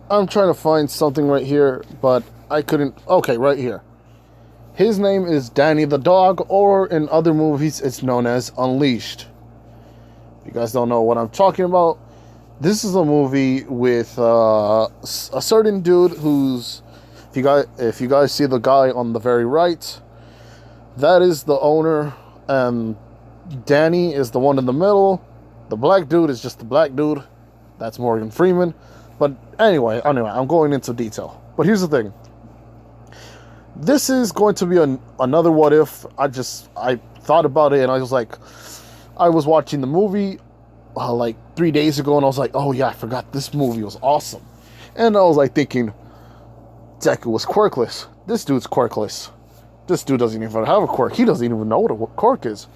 I'm trying to find something right here, but I couldn't. Okay, right here. His name is Danny the dog, or in other movies, it's known as Unleashed. If you guys don't know what I'm talking about, this is a movie with a certain dude who's. If you guys see the guy on the very right, that is the owner, and Danny is the one in the middle. The black dude is just the black dude. That's Morgan Freeman. But anyway, I'm going into detail. But here's the thing. This is going to be another what if. I thought about it and I was like, I was watching the movie like 3 days ago and I was like, oh yeah, I forgot this movie was awesome. And I was like thinking, Deku was quirkless. This dude's quirkless. This dude doesn't even have a quirk. He doesn't even know what a quirk is.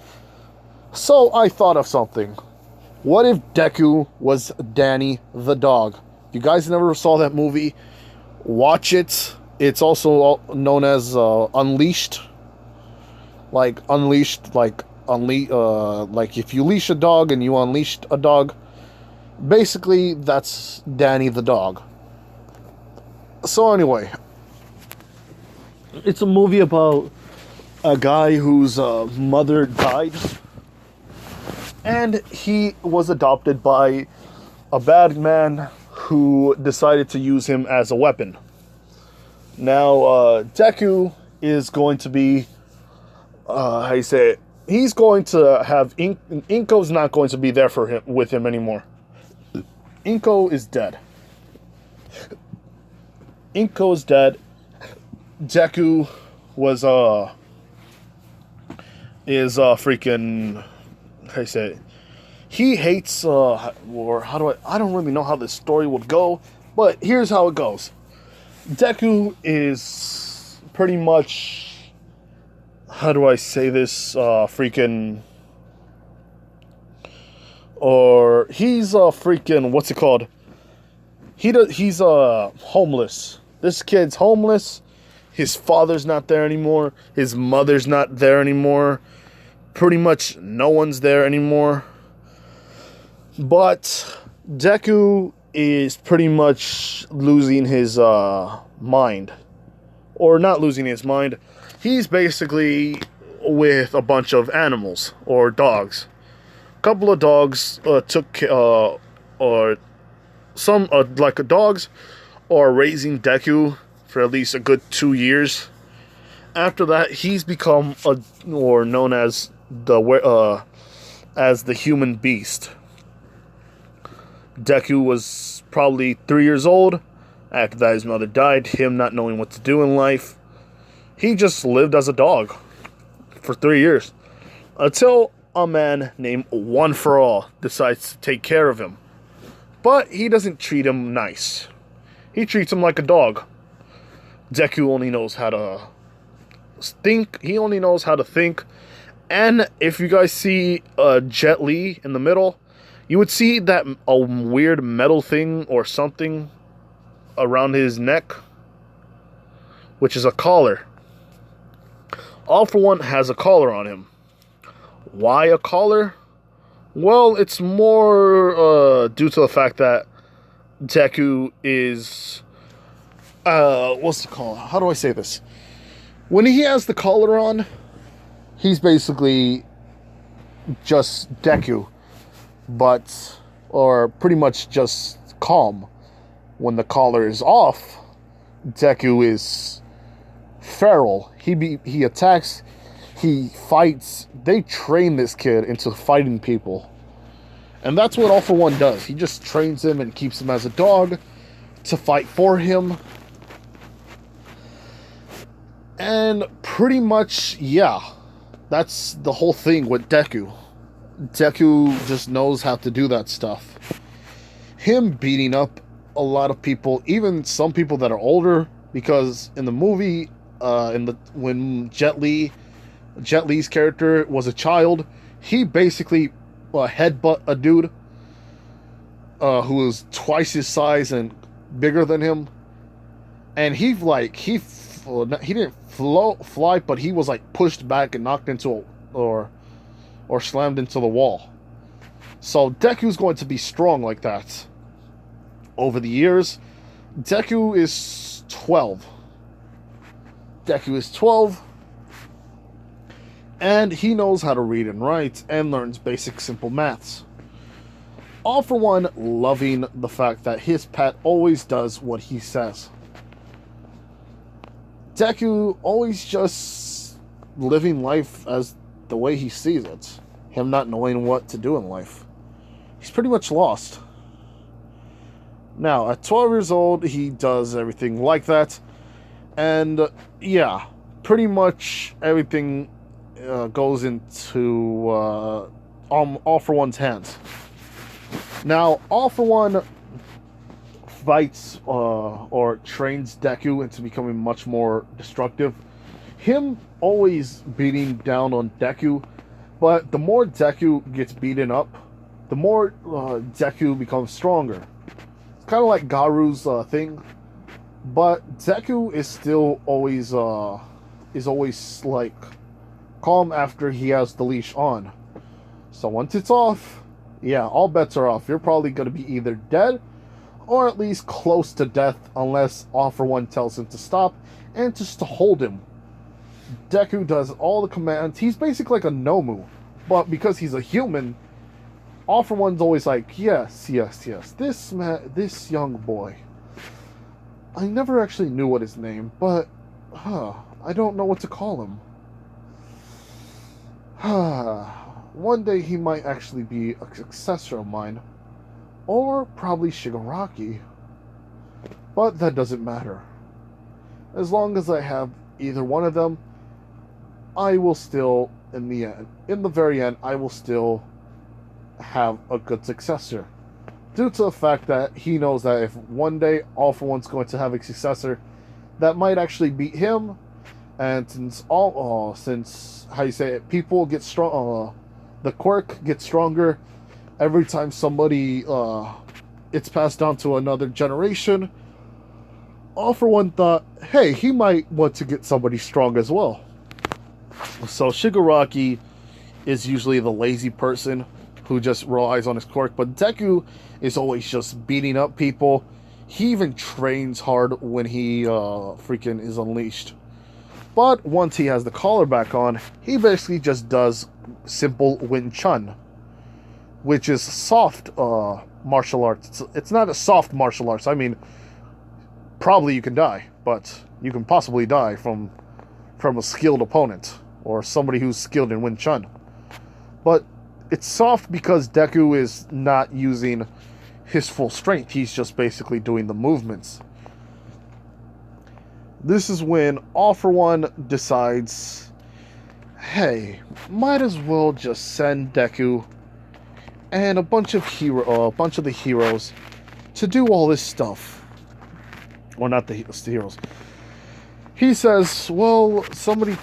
So I thought of something. What if Deku was Danny the dog? If you guys never saw that movie, watch it. It's also known as Unleashed. Like Unleashed, like if you leash a dog and you unleashed a dog. Basically, that's Danny the dog. So anyway, it's a movie about a guy whose mother died, and he was adopted by a bad man who decided to use him as a weapon. Now, Deku is going to be, how you say it? He's going to have Inko's not going to be there for him with him anymore. Inko is dead. Inko is dead. Deku was freaking, how you say it? He hates or how do I don't really know how this story would go, but here's how it goes. Deku is pretty much, how do I say this, freaking, or he's freaking, what's it called? He's homeless. This kid's homeless. His father's not there anymore. His mother's not there anymore. Pretty much no one's there anymore. But Deku is pretty much losing his mind. Or not losing his mind. He's basically with a bunch of animals or dogs. A couple of dogs or some like dogs are raising Deku for at least a good 2 years. After that, he's become or known as the human beast. Deku was probably 3 years old. After that, his mother died, him not knowing what to do in life. He just lived as a dog for 3 years. Until a man named One For All decides to take care of him. But he doesn't treat him nice. He treats him like a dog. Deku only knows how to think. He only knows how to think. And if you guys see Jet Li in the middle, you would see that a weird metal thing or something around his neck, which is a collar. All For One has a collar on him. Why a collar? Well, it's more due to the fact that Deku is what's the call? How do I say this? When he has the collar on, he's basically just Deku, or pretty much just calm. When the collar is off, Deku is feral. He attacks, he fights. They train this kid into fighting people. And that's what All For One does. He just trains him and keeps him as a dog to fight for him. And pretty much, yeah, that's the whole thing with Deku. Deku just knows how to do that stuff. Him beating up a lot of people, even some people that are older, because in the movie, when Jet Li's character was a child, he basically headbutt a dude who was twice his size and bigger than him, and he didn't fly, but he was like pushed back and knocked into or slammed into the wall. So Deku's going to be strong like that. Over the years, Deku is 12. Deku is 12. And he knows how to read and write and learns basic simple maths. All for one, loving the fact that his pet always does what he says. Deku always just living life as the way he sees it. Him not knowing what to do in life. He's pretty much lost. Now, at 12 years old, he does everything like that. And, yeah, pretty much everything goes into All for One's hands. Now, All for One fights or trains Deku into becoming much more destructive. Him always beating down on Deku, but the more Deku gets beaten up, the more Deku becomes stronger. It's kind of like Garu's thing, but Deku is still always like calm after he has the leash on. So once it's off, yeah, all bets are off. You're probably going to be either dead or at least close to death unless All for One tells him to stop and just to hold him. Deku does all the commands. He's basically like a Nomu, but because he's a human, All for One's always like, yes, yes, yes. This young boy. I never actually knew what his name, but I don't know what to call him. One day he might actually be a successor of mine. Or probably Shigaraki. But that doesn't matter. As long as I have either one of them, I will still, in the very end, I will still have a good successor. Due to the fact that he knows that if one day All for One's going to have a successor that might actually beat him, and since how you say it, people get strong, the quirk gets stronger every time somebody it's passed down to another generation. All for One thought, hey, he might want to get somebody strong as well. So Shigaraki is usually the lazy person who just relies on his quirk, but Deku is always just beating up people. He even trains hard when he freaking is unleashed. But once he has the collar back on, he basically just does simple Wing Chun, which is soft martial arts. It's not a soft martial arts. I mean, probably you can die, but you can possibly die from a skilled opponent or somebody who's skilled in Wing Chun. But it's soft because Deku is not using his full strength. He's just basically doing the movements. This is when All for One decides, hey, might as well just send Deku and a bunch of the heroes to do all this stuff. Well, not the heroes. He says, well, somebody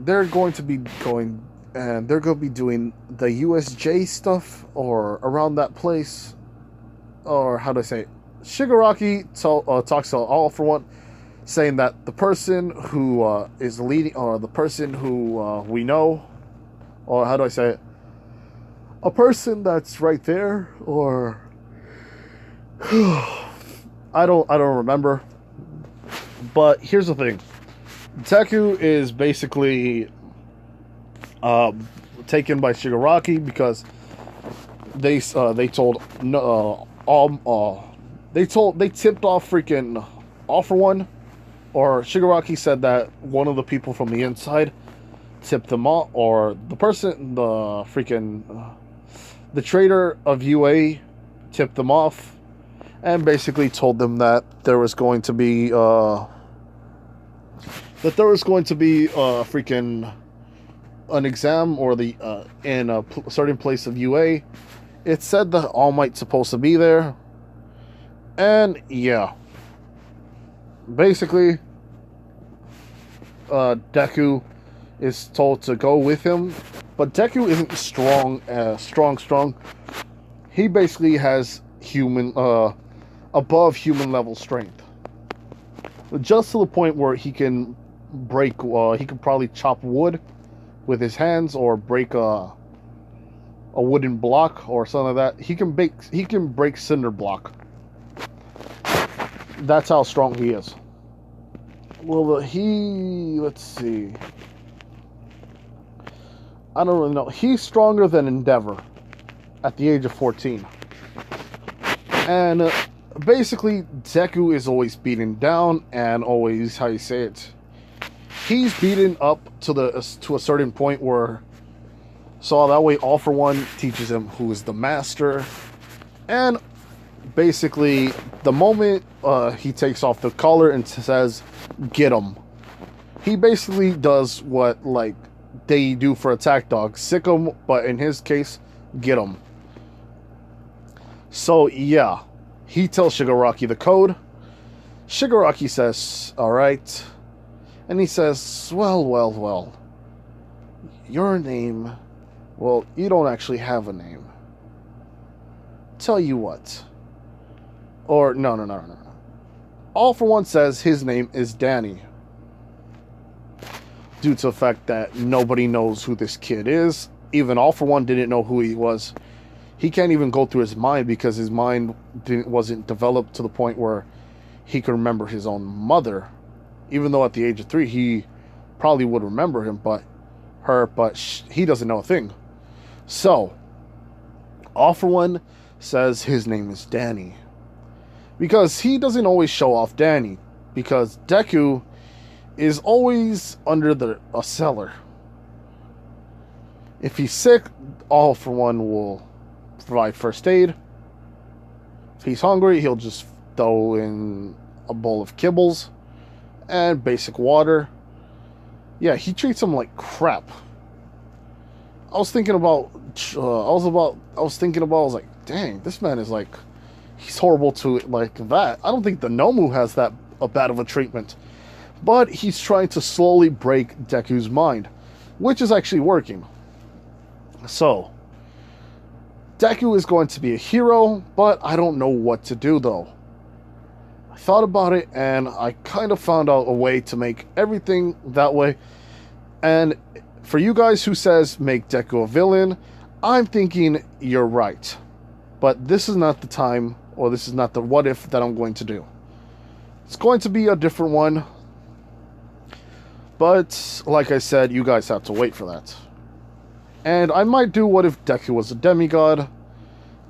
they're going to be going and they're going to be doing the USJ stuff or around that place, or how do I say it? Shigaraki talks to All for One, saying that the person who is leading, or the person who we know, or how do I say it? A person that's right there, or I don't remember. But here's the thing: Deku is basically taken by Shigaraki because they tipped off freaking All for One, or Shigaraki said that one of the people from the inside tipped them off, or the trader of UA tipped them off, and basically told them that there was going to be an exam, or in a certain place of UA. It said that All Might's supposed to be there, and yeah, basically Deku is told to go with him, but Deku isn't strong. He basically has above human level strength, just to the point where he can he can probably chop wood with his hands, or break a wooden block or something like that. He can break cinder block. That's how strong he is. Well, let's see. I don't really know. He's stronger than Endeavor at the age of 14. And basically, Deku is always beaten down and always, how you say it, he's beaten up to a certain point where, so that way All For One teaches him who is the master. And basically, the moment he takes off the collar and says, "Get him," he basically does what, like, they do for attack dogs, sick him, but in his case, get him. So, yeah, he tells Shigaraki the code. Shigaraki says, alright. And he says, well, your name, well, you don't actually have a name. Tell you what. Or, no. All For One says his name is Danny. Due to the fact that nobody knows who this kid is. Even All For One didn't know who he was. He can't even go through his mind because his mind wasn't developed to the point where he could remember his own mother. Even though at the age of 3 he probably would remember him, but he doesn't know a thing. So, All For One says his name is Danny. Because he doesn't always show off Danny. Because Deku is always under a cellar. If he's sick, All For One will provide first aid. If he's hungry, he'll just throw in a bowl of kibbles and basic water. Yeah, he treats him like crap. I was thinking about, I was like, dang, this man is like, he's horrible to like that. I don't think the Nomu has that bad of a treatment. But he's trying to slowly break Deku's mind, which is actually working. So, Deku is going to be a hero, but I don't know what to do though. I thought about it and I kind of found out a way to make everything that way. And for you guys who says make Deku a villain, I'm thinking you're right. But this is not the time, or this is not the what if that I'm going to do. It's going to be a different one. But, like I said, you guys have to wait for that. And I might do what if Deku was a demigod.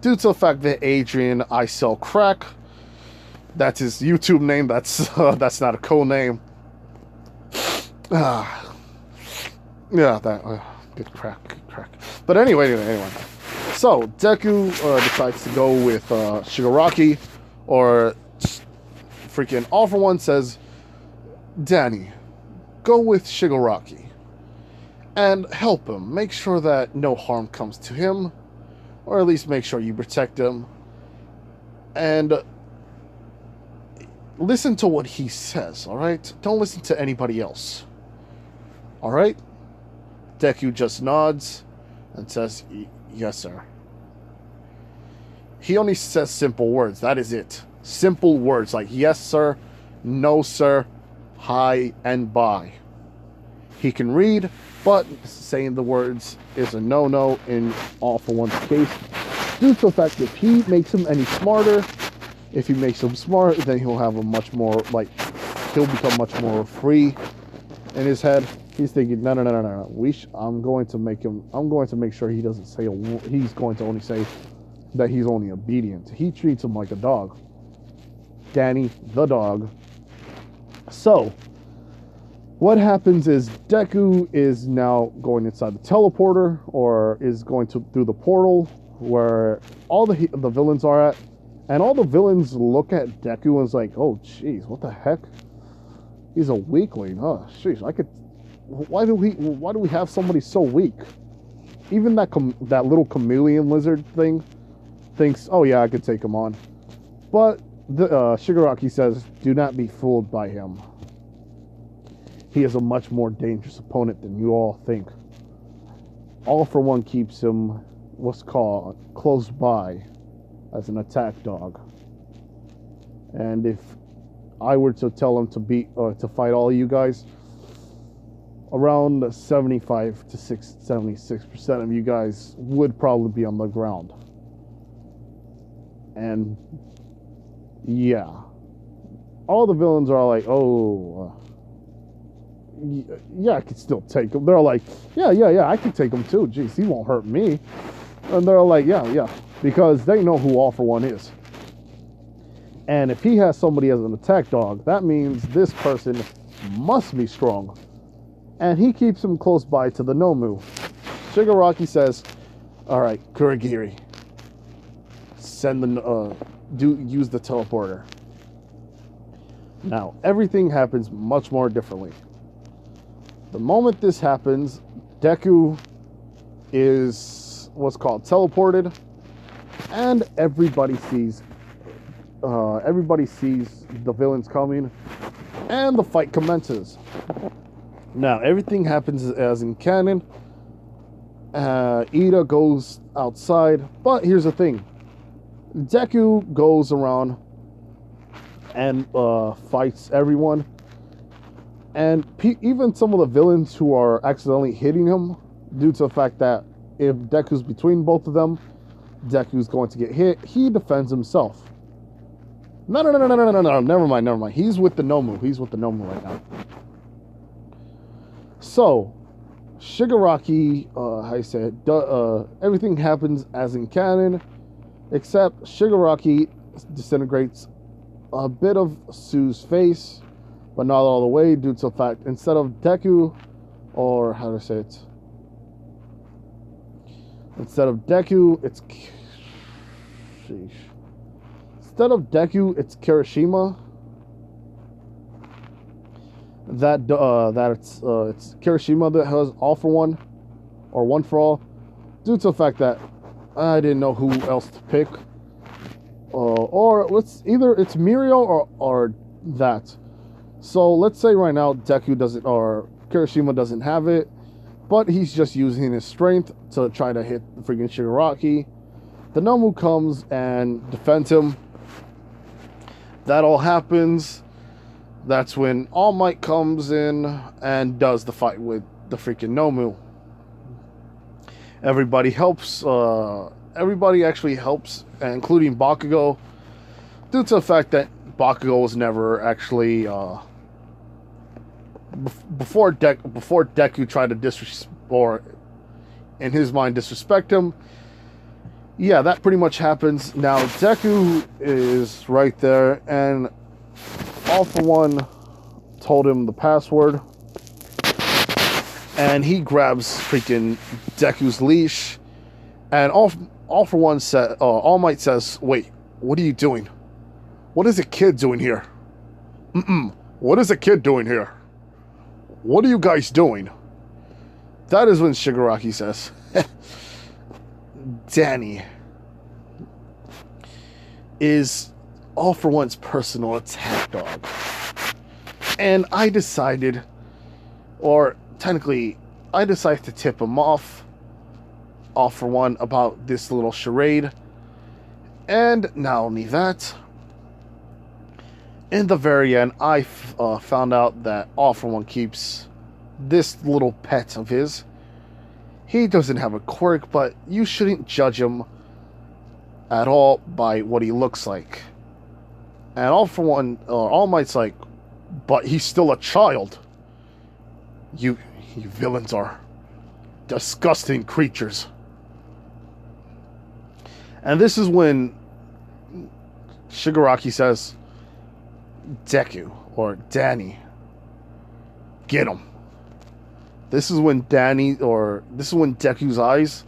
Due to the fact that Adrian, I sell crack. That's his YouTube name. That's not a code name. Yeah, that good crack. But anyway. So Deku decides to go with Shigaraki, or freaking All For One says, Danny, go with Shigaraki and help him. Make sure that no harm comes to him, or at least make sure you protect him. And listen to what he says, alright? Don't listen to anybody else. Alright? Deku just nods and says, yes, sir. He only says simple words. That is it. Simple words like yes, sir, no, sir, hi, and bye. He can read, but saying the words is a no-no in All For One's case. Due to the fact that if he makes him any smarter, if he makes him smart, then he'll have a much more, like, he'll become much more free in his head. He's thinking, no. I'm going to make sure he doesn't say he's going to only say that he's only obedient. He treats him like a dog. Danny, the dog. So, what happens is Deku is now going inside the teleporter, or is going through the portal where all the villains are at, and all the villains look at Deku and is like, oh jeez, what the heck? He's a weakling. Oh jeez, why do we have somebody so weak? Even that little chameleon lizard thing thinks, oh yeah, I could take him on. But Shigaraki says, do not be fooled by him. He is a much more dangerous opponent than you all think. All For One keeps him what's called close by as an attack dog. And if I were to tell him to fight all you guys, around 75 to 76% of you guys would probably be on the ground. And yeah, all the villains are like, oh, yeah, I can still take him. They're like, yeah, I can take him too. Jeez, he won't hurt me. And they're like, yeah, because they know who All For One is. And if he has somebody as an attack dog, that means this person must be strong. And he keeps him close by to the Nomu. Shigaraki says, all right, Kurogiri, use the teleporter. Now, everything happens much more differently. The moment this happens, Deku is what's called teleported, and everybody sees the villains coming, and the fight commences. Now, everything happens as in canon. Ida goes outside, but here's the thing. Deku goes around and fights everyone. And even some of the villains who are accidentally hitting him, due to the fact that if Deku's between both of them, Deku's going to get hit, he defends himself. No, never mind. He's with the Nomu. He's with the Nomu right now. So, Shigaraki, everything happens as in canon, except Shigaraki disintegrates a bit of Sue's face, but not all the way, due to the fact, instead of Deku, or how to say it, instead of Deku, it's Kirishima. It's Kirishima that has All For One, or One For All, due to the fact that I didn't know who else to pick, or it's Mirio or that. So let's say right now Deku doesn't, or Kirishima doesn't have it, but he's just using his strength to try to hit the freaking Shigaraki. The Nomu comes and defends him. That all happens. That's when All Might comes in and does the fight with the freaking Nomu. Everybody helps. Everybody actually helps, including Bakugo, due to the fact that Bakugo was never actually before Deku tried to disrespect, or in his mind disrespect him. Yeah, that pretty much happens. Now Deku is right there, and All For One told him the password, and he grabs freaking Deku's leash, and All For One said, All Might says, "Wait, what are you doing? What is a kid doing here? What is a kid doing here? What are you guys doing?" That is when Shigaraki says, Danny is All For One's personal attack dog. And I decided, or technically, I decided to tip him off, All For One, about this little charade. And not only that, in the very end, I found out that All For One keeps this little pet of his. He doesn't have a quirk, but you shouldn't judge him at all by what he looks like. And All For One, All Might's like, but he's still a child. You villains are disgusting creatures. And this is when Shigaraki says, Deku, or Danny, get him. This is when Deku's eyes,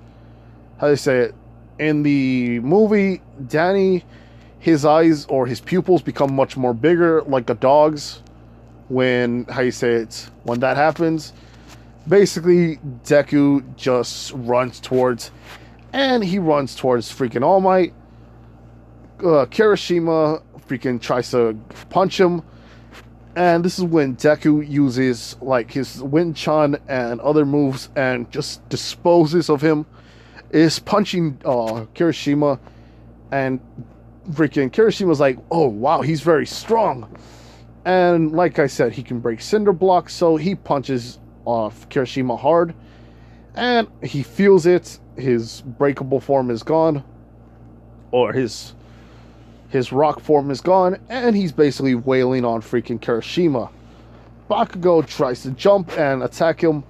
how do they say it? In the movie, Danny, his eyes or his pupils become much more bigger, like a dog's. When that happens, basically Deku just runs towards freaking All Might. Kirishima freaking tries to punch him, and this is when Deku uses like his Wind Chun and other moves and just disposes of him. Is punching Kirishima, and freaking Kirishima's like, oh wow, he's very strong. And like I said, he can break cinder blocks, so he punches Kirishima hard, and he feels it. His breakable form is gone, or his His rock form is gone, and he's basically wailing on freaking Kirishima. Bakugo tries to jump and attack him,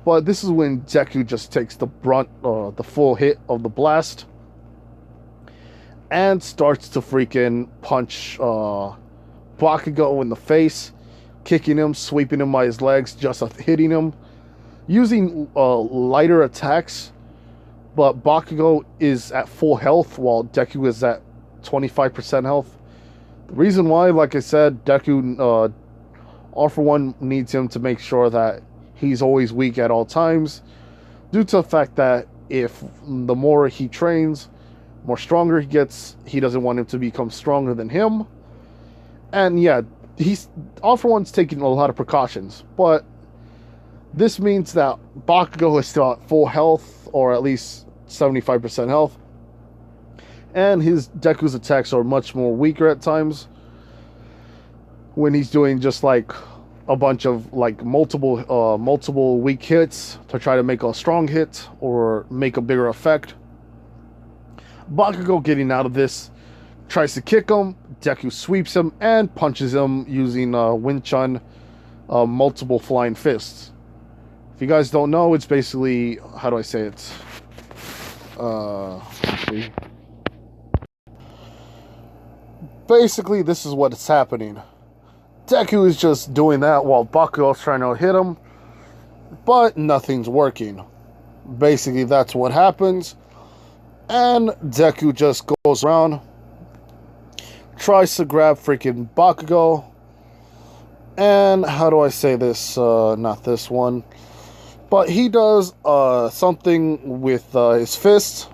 but this is when Deku just takes the brunt, the full hit of the blast, and starts to freaking punch Bakugo in the face, kicking him, sweeping him by his legs, just hitting him, using lighter attacks. But Bakugo is at full health while Deku is at 25% health. The reason why, like I said, Deku, All For One needs him to make sure that he's always weak at all times, due to the fact that if the more he trains, more stronger he gets, he doesn't want him to become stronger than him. And yeah, All For One's taking a lot of precautions, but this means that Bakugo is still at full health, or at least 75% health, and his Deku's attacks are much more weaker at times when he's doing just like a bunch of like multiple weak hits to try to make a strong hit or make a bigger effect. Bakugo, getting out of this, tries to kick him. Deku sweeps him and punches him using Wind Chun, multiple flying fists. If you guys don't know, it's basically, how do I say it? Let's see. Basically, this is what is happening. Deku is just doing that while Bakugo's trying to hit him, but nothing's working. Basically, that's what happens. And Deku just goes around, tries to grab freaking Bakugo, and how do I say this? Not this one. But he does something with his fist.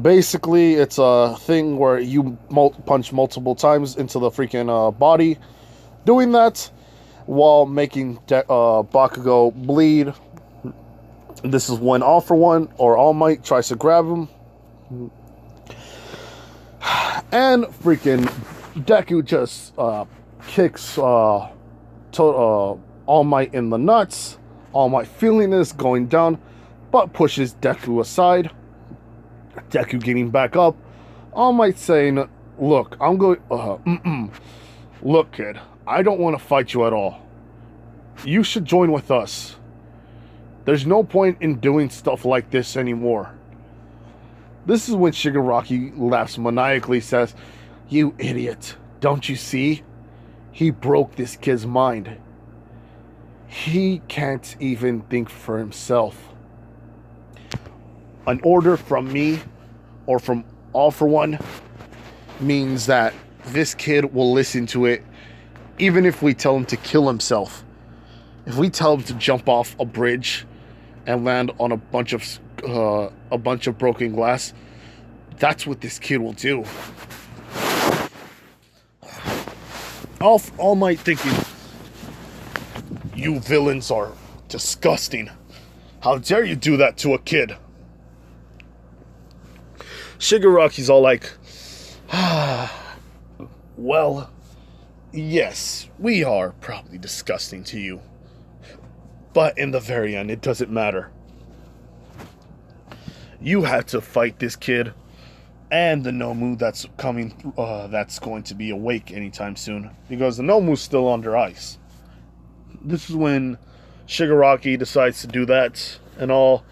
Basically, it's a thing where you punch multiple times into the freaking body. Doing that while making Bakugo bleed. This is when All For One, or All Might, tries to grab him. And freaking Deku just kicks All Might in the nuts. All Might feeling this, going down, but pushes Deku aside. Deku getting back up. All Might saying, "Look, I'm going. Look, kid, I don't want to fight you at all. You should join with us. There's no point in doing stuff like this anymore." This is when Shigaraki laughs maniacally, says, "You idiot, don't you see? He broke this kid's mind. He can't even think for himself. An order from me, or from All For One, means that this kid will listen to it, even if we tell him to kill himself. If we tell him to jump off a bridge and land on a bunch of broken glass, that's what this kid will do." All Might thinking, "You villains are disgusting. How dare you do that to a kid?" Shigaraki's all like, "Well, yes, we are probably disgusting to you. But in the very end, it doesn't matter. You had to fight this kid and the Nomu that's coming, that's going to be awake anytime soon, because the Nomu's still under ice." This is when Shigaraki decides to do that and all.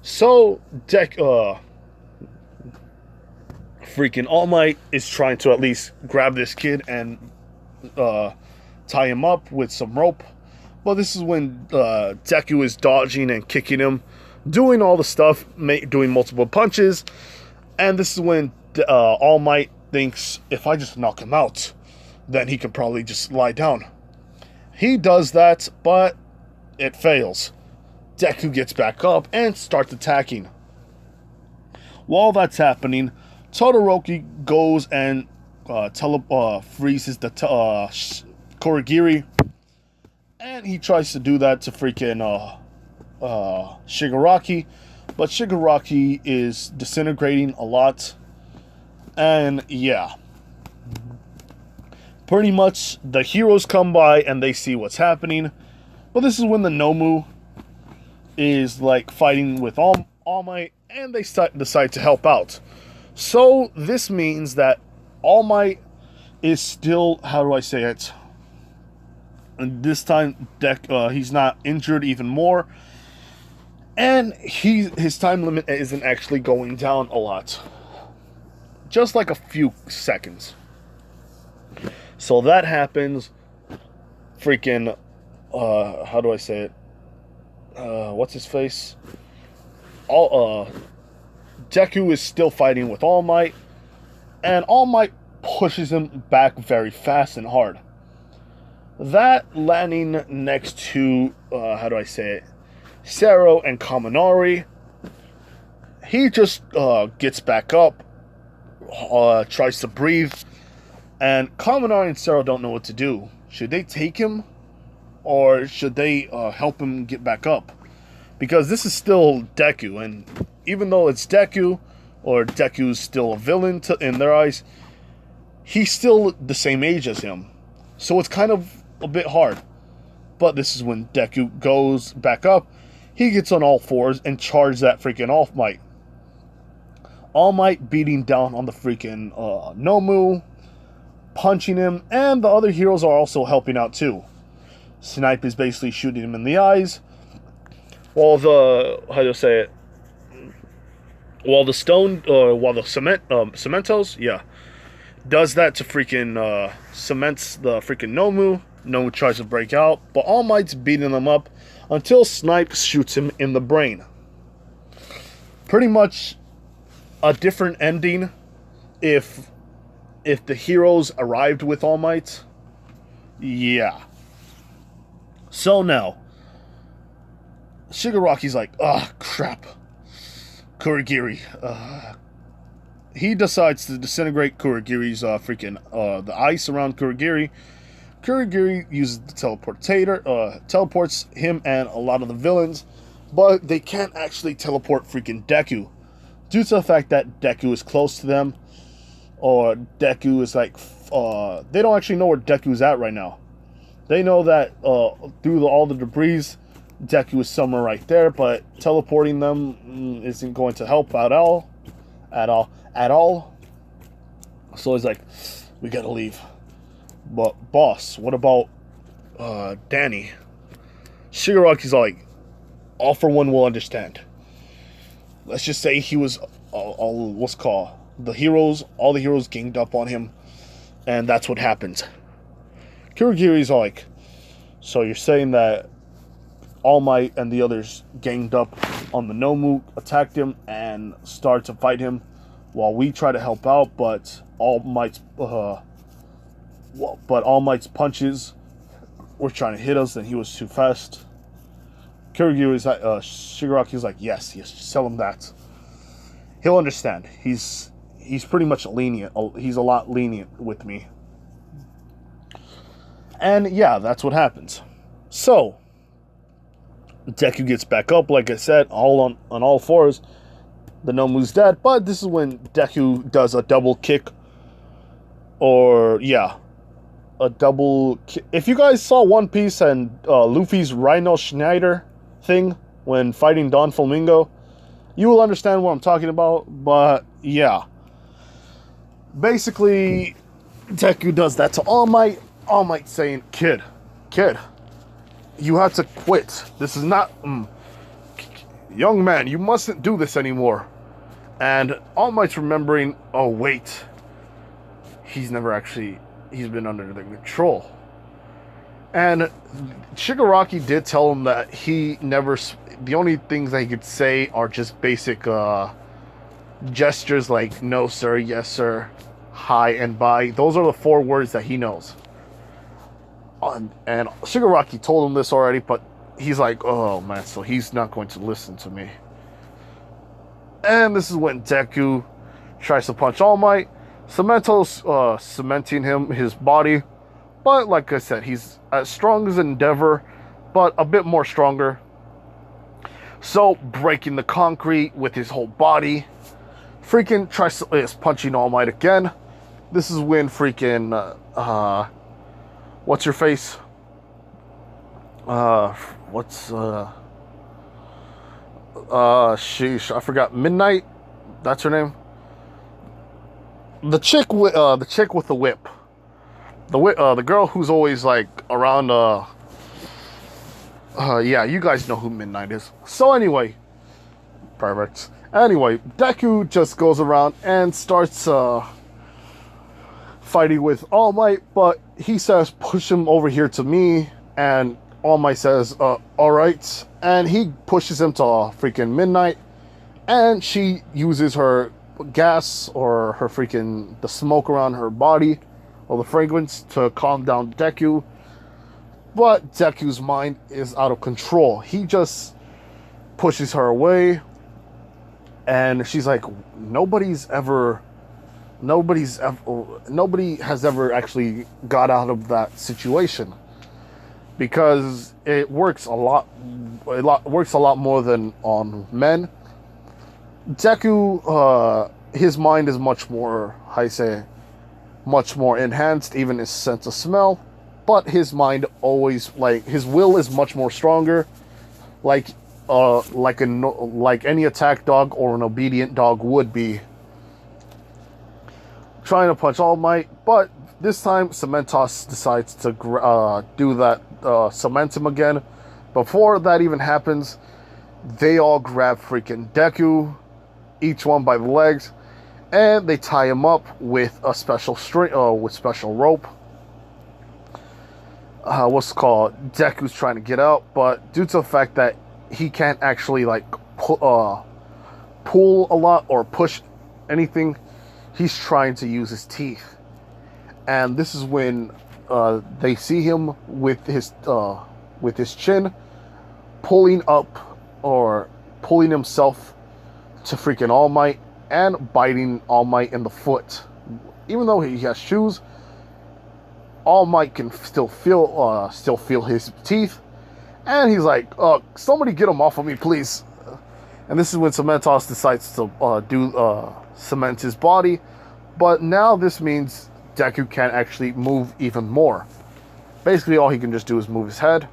So freaking All Might is trying to at least grab this kid and tie him up with some rope. Well, this is when Deku is dodging and kicking him, doing all the stuff, doing multiple punches. And this is when All Might thinks, if I just knock him out, then he can probably just lie down. He does that, but it fails. Deku gets back up and starts attacking. While that's happening, Todoroki goes and freezes the Korigiri, and he tries to do that to freaking Shigaraki, but Shigaraki is disintegrating a lot, and yeah. Pretty much, the heroes come by and they see what's happening, but this is when the Nomu is like fighting with All Might, and they decide to help out. So this means that All Might is still, how do I say it? And this time, he's not injured even more, and his time limit isn't actually going down a lot, just like a few seconds. So that happens. Freaking, how do I say it? What's his face? Deku is still fighting with All Might, and All Might pushes him back very fast and hard. That landing next to, how do I say it? Sero and Kaminari. He just gets back up, tries to breathe, and Kaminari and Sero don't know what to do. Should they take him, or should they help him get back up? Because this is still Deku, and even though it's Deku, or Deku's still a villain in their eyes, he's still the same age as him. So it's kind of a bit hard. But this is when Deku goes back up. He gets on all fours and charges that freaking All Might. All Might beating down on the freaking Nomu, punching him, and the other heroes are also helping out too. Snipe is basically shooting him in the eyes, while the, how do you say it? While the Cementos, yeah, does that to freaking cements the freaking Nomu. Nomu tries to break out, but All Might's beating them up until Snipe shoots him in the brain. Pretty much a different ending if the heroes arrived with All Might. Yeah. So now, Shigaraki's like, crap. Kurogiri. He decides to disintegrate Kurogiri's the ice around Kurogiri. Kurogiri uses the teleports him and a lot of the villains, but they can't actually teleport freaking Deku, due to the fact that Deku is close to them, or Deku is like, they don't actually know where Deku's at right now. They know that through all the debris, Deku is somewhere right there, but teleporting them isn't going to help at all. So he's like, we gotta leave. But boss, what about Danny? Shigaraki's like, all for one will understand. Let's just say he was all the heroes ganged up on him, and that's what happened. Kurogiri's like, so you're saying that All Might and the others ganged up on the Nomu, attacked him, and started to fight him while we try to help out, but All Might's punches were trying to hit us, and he was too fast. Shigaraki's like, yes, just tell him that. He'll understand. He's pretty much lenient. He's a lot lenient with me. And yeah, that's what happens. So Deku gets back up, like I said, all on all fours. The Nomu's dead, but this is when Deku does a double kick. A double kick. If you guys saw One Piece and Luffy's Rhino Schneider thing when fighting Don Flamingo, you will understand what I'm talking about. But yeah, basically Deku does that to All Might. All Might saying, kid, you have to quit. This is not... young man, you mustn't do this anymore. And All Might's remembering, oh wait, he's been under the control. And Shigaraki did tell him that the only things that he could say are just basic gestures like no sir, yes sir, hi and bye. Those are the 4 words that he knows. And Shigaraki told him this already, but he's like, oh man, so he's not going to listen to me. And this is when Deku tries to punch All Might. Cemento's cementing his body. But like I said, he's as strong as Endeavor, but a bit more stronger. So breaking the concrete with his whole body. Freaking is punching All Might again. This is when freaking what's your face? Sheesh, I forgot. Midnight? That's her name? the chick with the whip, the girl who's always like around. Yeah, you guys know who Midnight is. So anyway, perfect. Anyway, Deku just goes around and starts fighting with All Might, but he says, "Push him over here to me," and All Might says, "All right," and he pushes him to freaking Midnight, and she uses her gas or her the smoke around her body or the fragrance to calm down Deku. But Deku's mind is out of control. He just pushes her away, and she's like, nobody has ever actually got out of that situation, because it works a lot more than on men. Deku, his mind is much more, much more enhanced, even his sense of smell. But his mind always, like, his will is much more stronger, like any attack dog or an obedient dog would be. Trying to punch All Might, but this time Cementos decides to do that, cement him again. Before that even happens, they all grab freaking Deku, each one by the legs, and they tie him up with a special string, with special rope. What's it called? Deku's trying to get out, but due to the fact that he can't actually like pull a lot or push anything, he's trying to use his teeth. And this is when they see him with his chin pulling up or pulling himself to freaking All Might and biting All Might in the foot. Even though he has shoes, All Might can still feel his teeth, and he's like, somebody get him off of me, please. And this is when Cementos decides to cement his body, but now this means Deku can't actually move even more. Basically, all he can just do is move his head.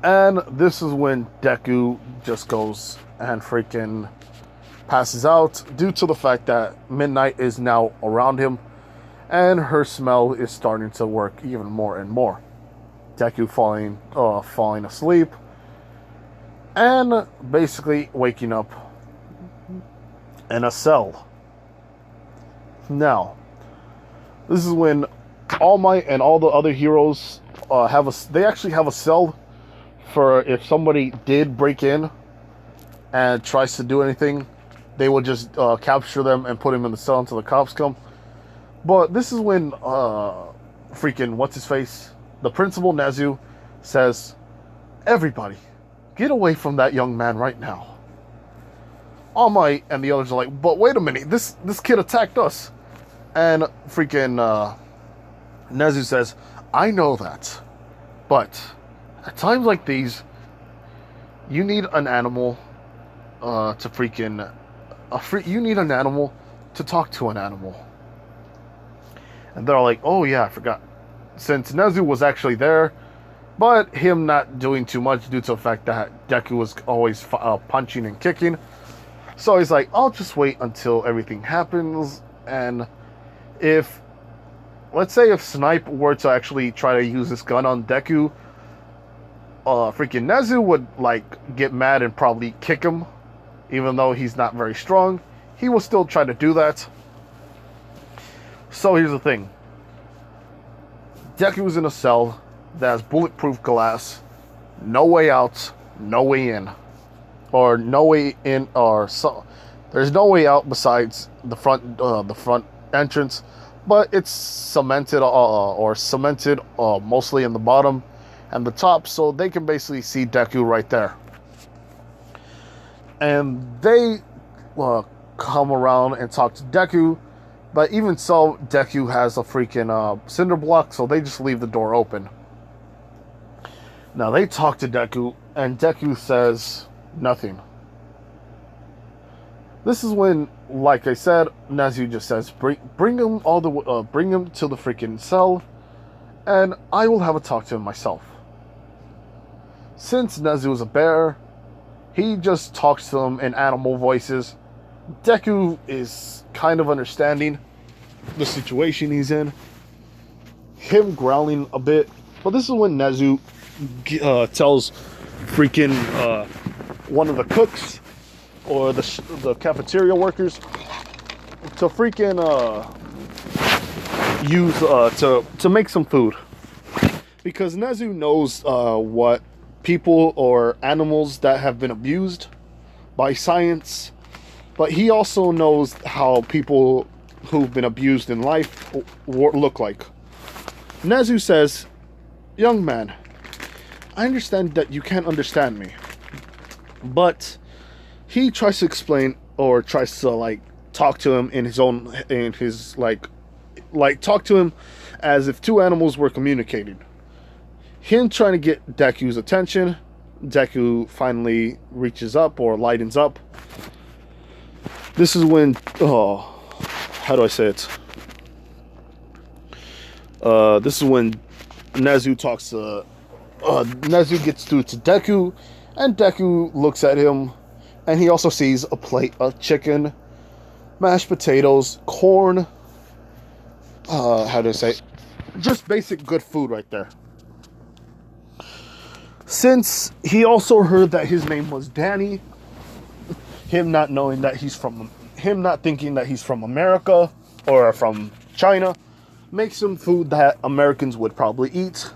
And this is when Deku just goes and freaking passes out due to the fact that Midnight is now around him, and her smell is starting to work even more and more. Deku falling asleep, and basically waking up in a cell. Now, this is when All Might and all the other heroes they actually have a cell for if somebody did break in and tries to do anything, they will just capture them and put them in the cell until the cops come. But this is when freaking what's-his-face, the principal Nezu, says, "Everybody, get away from that young man right now." All Might and the others are like, "But wait a minute, this kid attacked us." And freaking Nezu says, "I know that, but at times like these, you need an animal to freaking you need an animal to talk to an animal." And they're like, "Oh yeah, I forgot." Since Nezu was actually there, but him not doing too much due to the fact that Deku was always punching and kicking. So he's like, "I'll just wait until everything happens, and let's say if Snipe were to actually try to use this gun on Deku, freaking Nezu would like get mad and probably kick him, even though he's not very strong. He will still try to do that." So here's the thing. Deku's in a cell that has bulletproof glass, no way out, no way in. Or no way in, or so. There's no way out besides the front entrance, but it's cemented mostly in the bottom and the top, so they can basically see Deku right there. And they come around and talk to Deku. But even so, Deku has a freaking cinder block, so they just leave the door open. Now they talk to Deku, and Deku says nothing. This is when, like I said, Nezu just says, "Bring him bring him to the freaking cell, and I will have a talk to him myself." Since Nezu is a bear, he just talks to them in animal voices, Deku is kind of understanding the situation he's in. Him growling a bit, but this is when Nezu tells freaking one of the cooks or the cafeteria workers to freaking use to make some food, because Nezu knows what people or animals that have been abused by science, but he also knows how people who've been abused in life look like. Nezu says, "Young man, I understand that you can't understand me," but he tries to explain, or tries to like talk to him in his talk to him as if two animals were communicating. Him trying to get Deku's attention. Deku finally reaches up or lightens up. This is when, how do I say it? This is when Nezu talks to, Nezu gets through to Deku, and Deku looks at him, and he also sees a plate of chicken, mashed potatoes, corn, how do I say it? Just basic good food right there. Since he also heard that his name was Danny, him not thinking that he's from America or from China, makes some food that Americans would probably eat.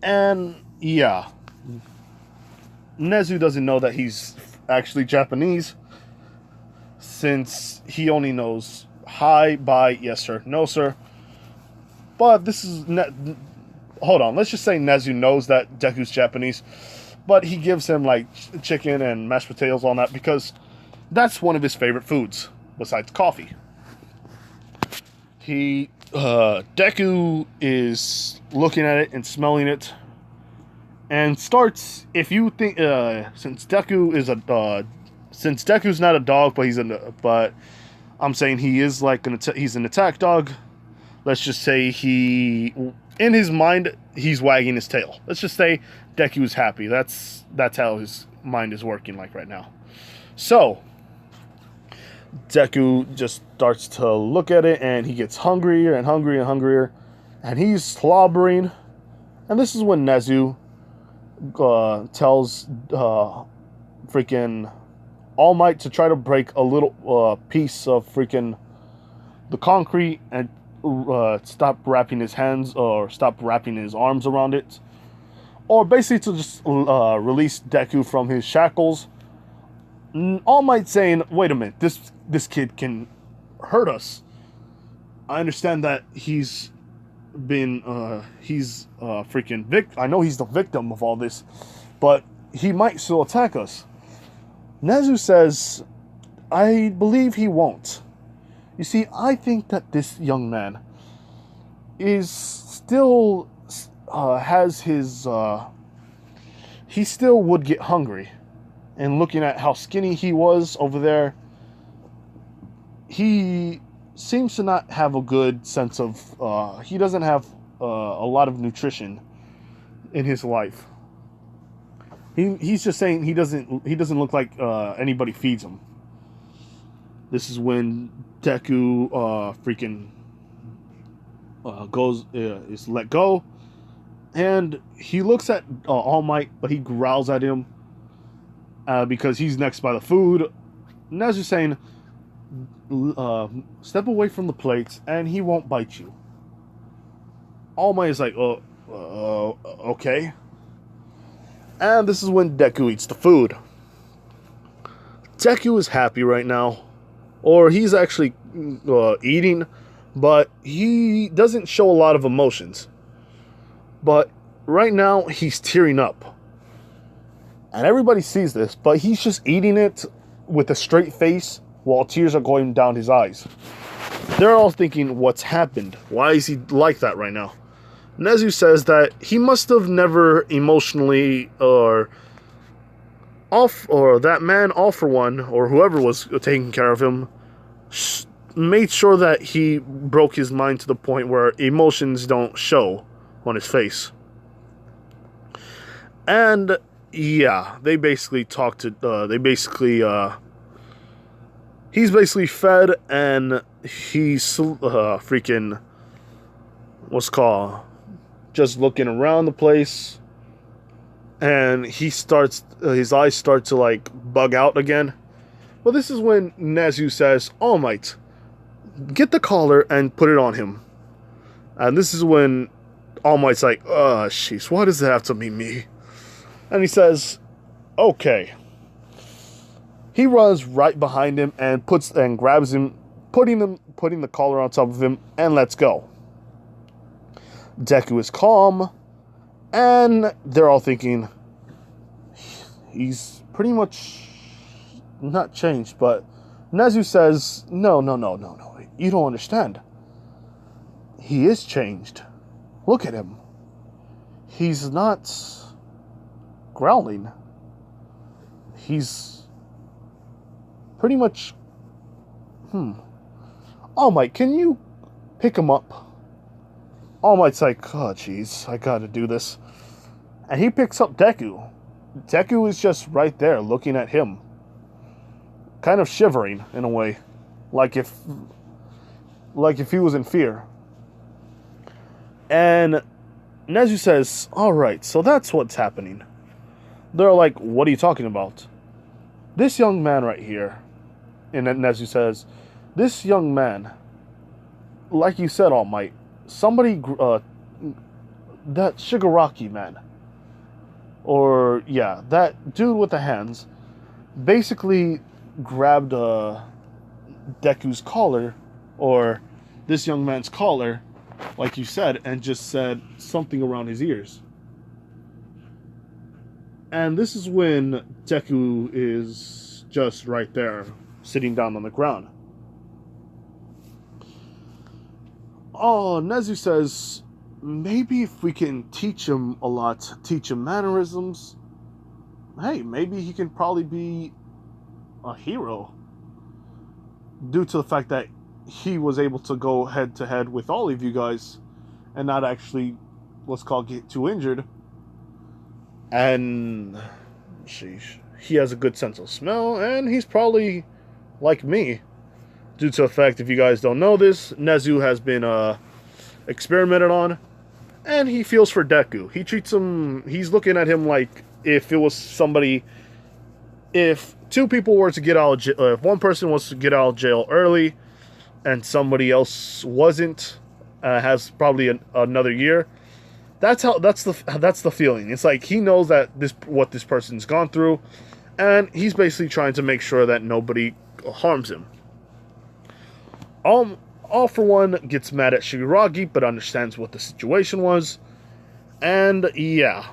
And yeah, Nezu doesn't know that he's actually Japanese, since he only knows hi, bye, yes sir, no sir. But this is hold on, let's just say Nezu knows that Deku's Japanese, but he gives him like chicken and mashed potatoes on that because that's one of his favorite foods besides coffee. Deku is looking at it and smelling it, and starts. If you think, since Deku's not a dog, but I'm saying he is like he's an attack dog. Let's just say in his mind, he's wagging his tail. Let's just say Deku's happy. That's how his mind is working like right now. So Deku just starts to look at it, and he gets hungrier and hungrier and hungrier, and he's slobbering. And this is when Nezu tells freaking All Might to try to break a little piece of freaking the concrete and stop wrapping his hands or stop wrapping his arms around it, or basically to just release Deku from his shackles. All Might saying, "Wait a minute, this kid can hurt us. I understand that he's been I know he's the victim of all this, but he might still attack us." Nezu says, "I believe he won't. You see, I think that this young man is still he still would get hungry. And looking at how skinny he was over there, he seems to not have a good sense of, he doesn't have a lot of nutrition in his life. He's just saying he doesn't look like anybody feeds him." This is when Deku is let go, and he looks at All Might, but he growls at him because he's next by the food. Nezu's saying, "Step away from the plates, and he won't bite you." All Might is like, okay. And this is when Deku eats the food. Deku is happy right now. Or he's actually eating, but he doesn't show a lot of emotions. But right now, he's tearing up. And everybody sees this, but he's just eating it with a straight face while tears are going down his eyes. They're all thinking, what's happened? Why is he like that right now? Nezu says that he must have never emotionally that man, All For One, or whoever was taking care of him, made sure that he broke his mind to the point where emotions don't show on his face. And yeah, they basically he's basically fed, and he's freaking, what's it called, just looking around the place, and he starts, his eyes start to like bug out again. But this is when Nezu says, All Might, get the collar and put it on him. And this is when All Might's like, jeez, why does it have to be me? And he says, okay. He runs right behind him and grabs him, putting the collar on top of him, and lets go. Deku is calm, and they're all thinking, he's pretty much not changed, but Nezu says, no, you don't understand. He is changed. Look at him. He's not growling. He's pretty much, All Might, can you pick him up? All Might's like, oh jeez, I gotta do this. And he picks up Deku. Deku is just right there looking at him, kind of shivering in a way, like if he was in fear. And Nezu says, alright, so that's what's happening. They're like, what are you talking about? This young man right here. And then Nezu says, this young man, like you said, All Might, somebody, that Shigaraki man, or yeah, that dude with the hands, basically grabbed Deku's collar, or this young man's collar, like you said, and just said something around his ears. And this is when Deku is just right there, sitting down on the ground. Oh, Nezu says, maybe if we can teach him a lot, teach him mannerisms, hey, maybe he can probably be a hero. Due to the fact that he was able to go head to head with all of you guys and not actually, what's called, get too injured. And sheesh, he has a good sense of smell, and he's probably like me. Due to the fact, if you guys don't know this, Nezu has been experimented on, and he feels for Deku. He treats him, he's looking at him like if it was somebody, if two people were to get out of jail, if one person was to get out of jail early, and somebody else wasn't, has probably another year. That's the feeling. It's like he knows that what this person's gone through, and he's basically trying to make sure that nobody harms him. All for One gets mad at Shigaraki, but understands what the situation was, and yeah,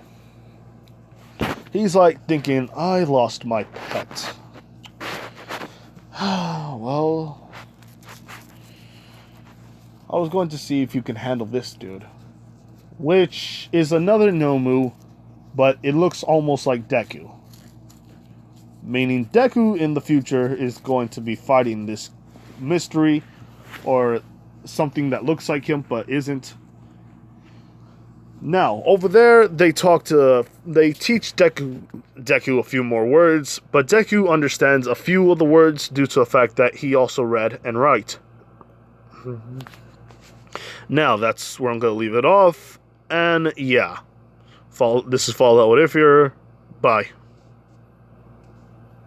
he's like thinking, I lost my pet. Well, I was going to see if you can handle this dude. Which is another Nomu, but it looks almost like Deku. Meaning Deku in the future is going to be fighting this mystery, or something that looks like him but isn't. Now, over there, they teach Deku a few more words, but Deku understands a few of the words due to the fact that he also read and write. Now, that's where I'm going to leave it off. And yeah, this is Fallout with Ifir. Bye.